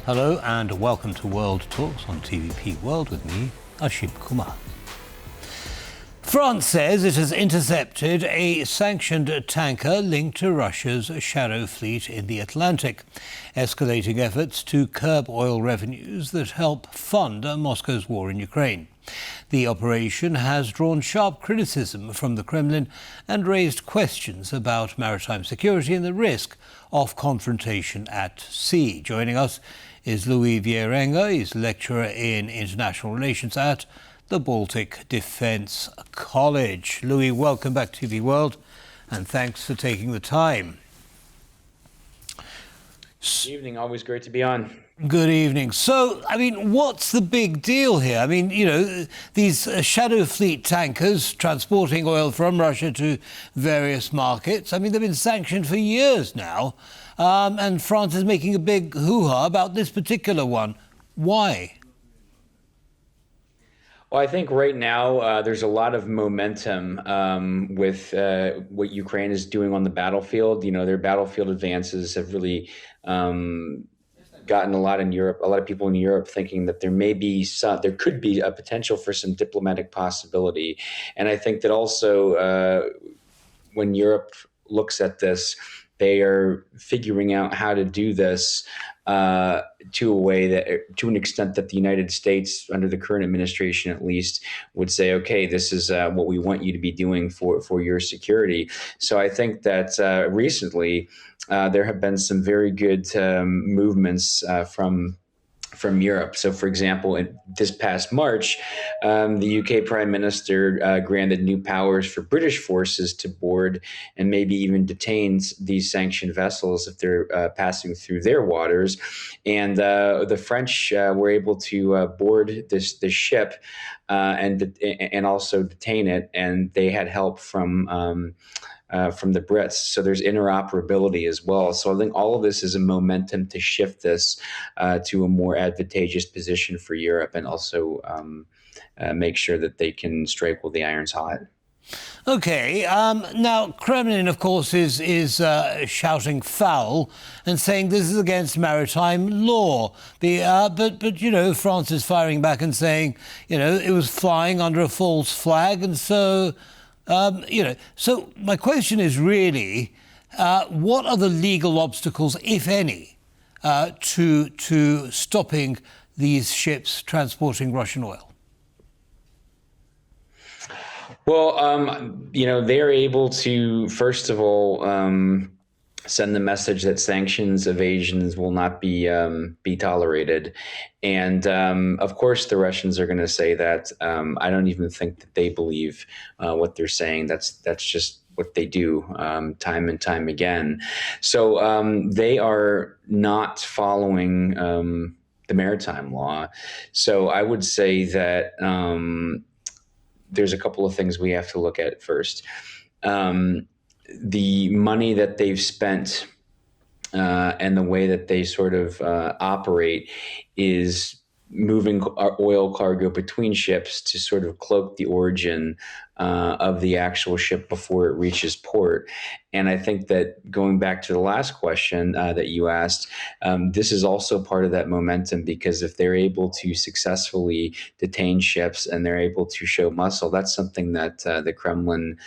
Hello and welcome to World Talks on TVP World with me, Ashim Kumar. France says it has intercepted a sanctioned tanker linked to Russia's shadow fleet in the Atlantic, escalating efforts to curb oil revenues that help fund Moscow's war in Ukraine. The operation has drawn sharp criticism from the Kremlin and raised questions about maritime security and the risk of confrontation at sea. Joining us is Wierenga. He's lecturer in international relations at the Baltic Defence College. Louis, welcome back to TV World, and thanks for taking the time. Good evening. Always great to be on. Good evening. So, what's the big deal here? These shadow fleet tankers transporting oil from Russia to various markets, they've been sanctioned for years now, and France is making a big hoo-ha about this particular one. Why? Well, I think right now there's a lot of momentum with what Ukraine is doing on the battlefield. Their battlefield advances have really gotten a lot of people in Europe thinking that there could be a potential for some diplomatic possibility. And I think that also when Europe looks at this, they are figuring out how to do this to an extent that the United States, under the current administration at least, would say, okay, this is what we want you to be doing for your security. So I think that recently there have been some very good movements from Europe. So, for example, in this past March, the UK Prime Minister granted new powers for British forces to board and maybe even detain these sanctioned vessels if they're passing through their waters. And the French were able to board this ship and also detain it. And they had help from the Brits. So there's interoperability as well. So I think all of this is a momentum to shift this to a more advantageous position for Europe, and also make sure that they can strike while the iron's hot. Okay. Now, Kremlin, of course, is shouting foul and saying this is against maritime law. But France is firing back and saying, it was flying under a false flag, and so. So my question is really, what are the legal obstacles, if any, to stopping these ships transporting Russian oil? Well, they're able to, first of all, send the message that sanctions evasions will not be tolerated. And of course, the Russians are going to say that. I don't even think that they believe what they're saying. That's just what they do time and time again. So they are not following the maritime law. So I would say that there's a couple of things we have to look at first. The money that they've spent and the way that they sort of operate is moving oil cargo between ships to sort of cloak the origin of the actual ship before it reaches port. And I think that going back to the last question that you asked, this is also part of that momentum, because if they're able to successfully detain ships and they're able to show muscle, that's something that the Kremlin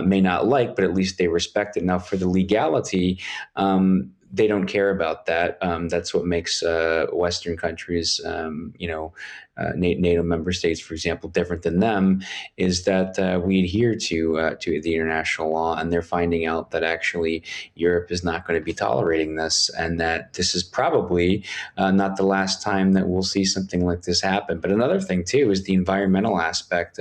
may not like, but at least they respect it. Now, for the legality, they don't care about that. That's what makes Western countries, NATO member states, for example, different than them, is that we adhere to the international law, and they're finding out that actually Europe is not going to be tolerating this, and that this is probably not the last time that we'll see something like this happen. But another thing too is the environmental aspect.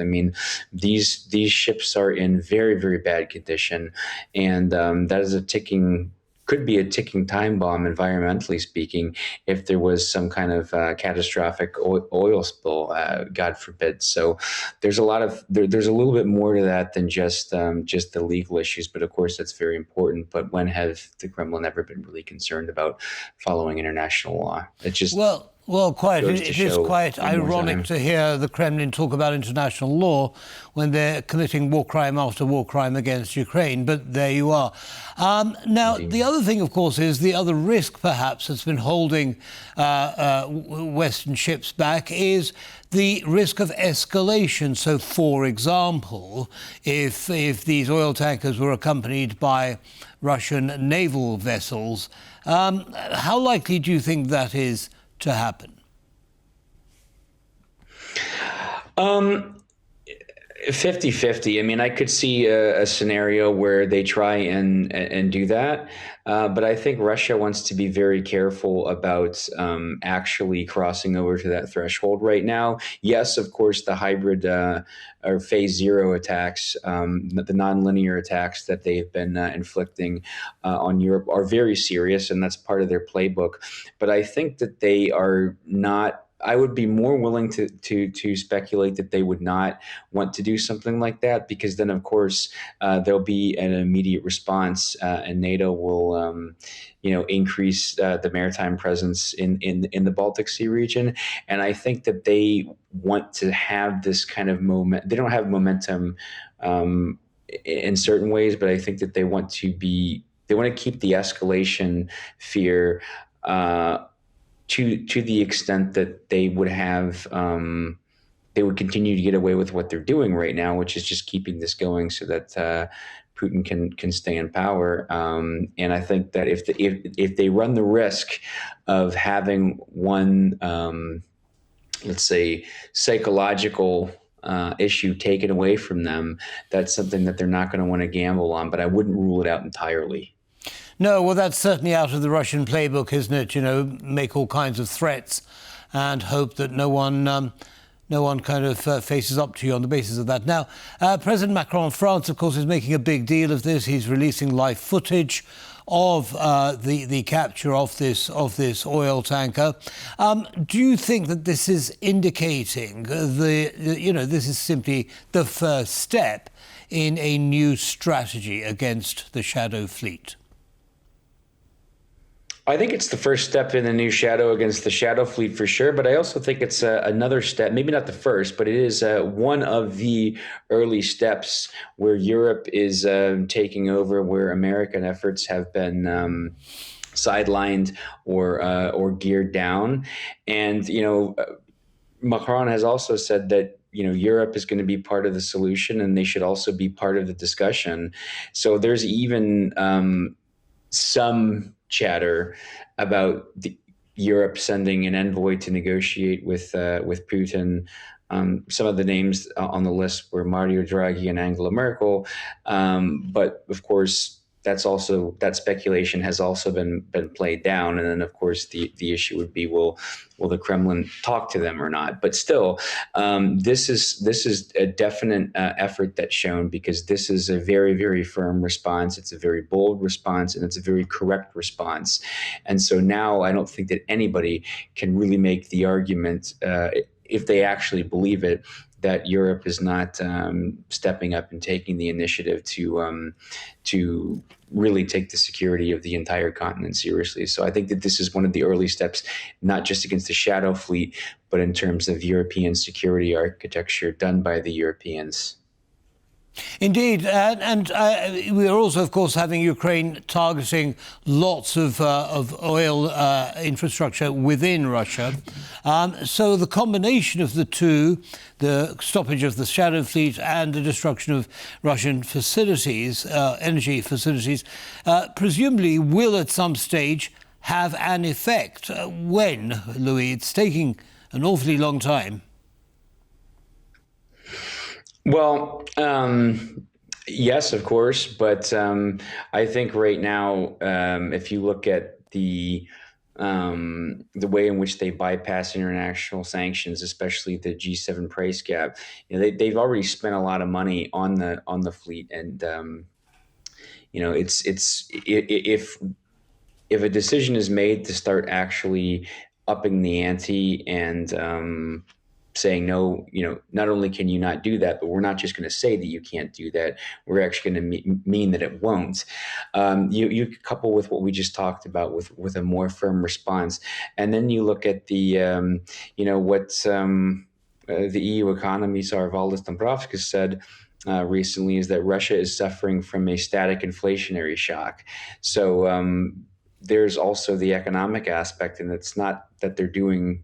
These ships are in very, very bad condition, and that is could be a ticking time bomb, environmentally speaking, if there was some kind of catastrophic oil spill, God forbid. So there's a little bit more to that than just the legal issues. But of course, that's very important. But when have the Kremlin ever been really concerned about following international law? It just Well, quite. Goes to It is show quite one more ironic time. to hear the Kremlin talk about international law when they're committing war crime after war crime against Ukraine. But there you are. Now, Indeed. the other thing, of course, is the other risk, perhaps, that's been holding Western ships back is the risk of escalation. So, for example, if these oil tankers were accompanied by Russian naval vessels, how likely do you think that is to happen? 50-50. I mean, I could see a scenario where they try and do that, but I think Russia wants to be very careful about actually crossing over to that threshold right now. Yes, of course, the hybrid or phase zero attacks, the nonlinear attacks that they've been inflicting on Europe are very serious, and that's part of their playbook. But I think that they are not. I would be more willing to speculate that they would not want to do something like that, because then, of course, there'll be an immediate response, and NATO will, increase the maritime presence in the Baltic Sea region. And I think that they want to have this kind of moment. They don't have momentum in certain ways, but I think that they want to keep the escalation fear. To the extent that they would have, they would continue to get away with what they're doing right now, which is just keeping this going so that Putin can stay in power. And I think that if they run the risk of having one, let's say, psychological issue taken away from them, that's something that they're not going to want to gamble on. But I wouldn't rule it out entirely. No, well, that's certainly out of the Russian playbook, isn't it? Make all kinds of threats and hope that no one kind of faces up to you on the basis of that. Now, President Macron of France, of course, is making a big deal of this. He's releasing live footage of the capture of this oil tanker. Do you think that this is indicating this is simply the first step in a new strategy against the shadow fleet? I think it's the first step in the new shadow against the shadow fleet for sure, but I also think it's another step, maybe not the first, but it is one of the early steps where Europe is taking over, where American efforts have been sidelined or geared down. And, Macron has also said that Europe is going to be part of the solution, and they should also be part of the discussion. So there's even some chatter about Europe sending an envoy to negotiate with Putin. Some of the names on the list were Mario Draghi and Angela Merkel, but of course that speculation has also been played down. And then of course the issue would be, will the Kremlin talk to them or not? But still, this is a definite effort that's shown, because this is a very, very firm response. It's a very bold response, and it's a very correct response. And so now I don't think that anybody can really make the argument, if they actually believe it, that Europe is not stepping up and taking the initiative to really take the security of the entire continent seriously. So I think that this is one of the early steps, not just against the shadow fleet, but in terms of European security architecture done by the Europeans. Indeed, and we are also, of course, having Ukraine targeting lots of oil infrastructure within Russia. So the combination of the two, the stoppage of the shadow fleet and the destruction of Russian facilities, energy facilities, presumably will at some stage have an effect. When, Louis? It's taking an awfully long time. Well, yes, of course, but I think right now, if you look at the way in which they bypass international sanctions, especially the G7 price cap, they've already spent a lot of money on the fleet, and it's if a decision is made to start actually upping the ante and saying, no, not only can you not do that, but we're not just going to say that you can't do that. We're actually going to mean that it won't. You couple with what we just talked about with a more firm response, and then you look at the the EU economist Valdis Dombrovskis said recently is that Russia is suffering from a static inflationary shock. So there's also the economic aspect, and it's not that they're doing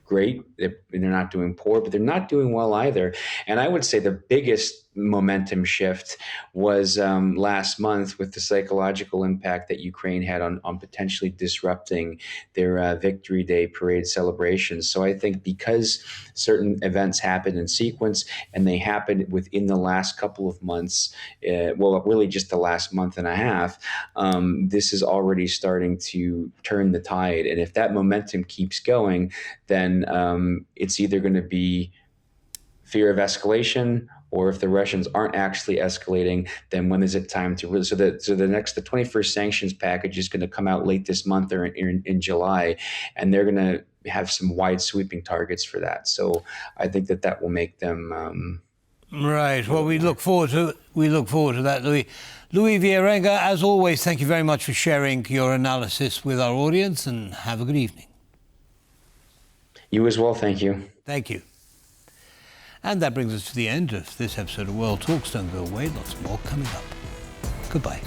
great, they're not doing poor, but they're not doing well either. And I would say the biggest momentum shift was last month with the psychological impact that Ukraine had on potentially disrupting their Victory Day parade celebrations. So I think because certain events happened in sequence and they happened within the last couple of months, really just the last month and a half, this is already starting to turn the tide. And if that momentum keeps going, then it's either going to be fear of escalation, or if the Russians aren't actually escalating, then when is it time to really? So the 21st sanctions package is going to come out late this month or in July, and they're going to have some wide sweeping targets for that. So I think that will make them. Right. Well, we look forward to that, Louis. Louis Wierenga, as always, thank you very much for sharing your analysis with our audience, and have a good evening. You as well. Thank you. Thank you. And that brings us to the end of this episode of World Talks. Don't go away, lots more coming up. Goodbye.